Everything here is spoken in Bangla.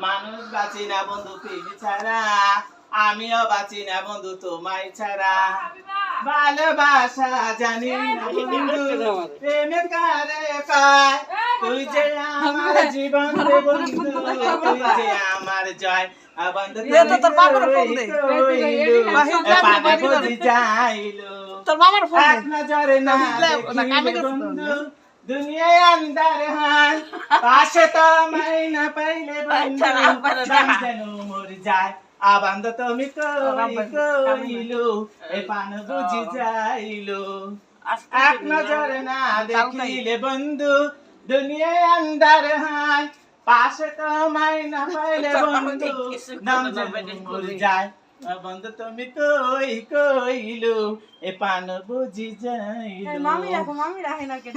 মানুষ বাঁচি না বন্ধু তুমি ছাড়া, আমিও বাঁচি না বন্ধু তোমায় ছাড়া। ভালোবাসা জানি না বন্ধু প্রেমে কারে পায়, তুই যে আমার জীবন রে বন্ধু, তুই যে আমার জয়। বন্ধু এক নজরে না দেখিলে বন্ধু দুনিয়ায় আন্দার হয়, পাশে তো মাইনা পাইলে বন্ধু যেন মর যায়। আবান্দ তুমি কইলো এ পান বুঝি যাইলো, এক নজরে না দেখিলে বন্ধু দুনিয়ায় আন্দার হয়, পাশে তো মাইনা পাইলে বন্ধু নাম যেন মর যায়। বন্ধু তুমি কইলো এ পান বুঝি যাইলো। মামি রাখো, মামি রাখে না কেন?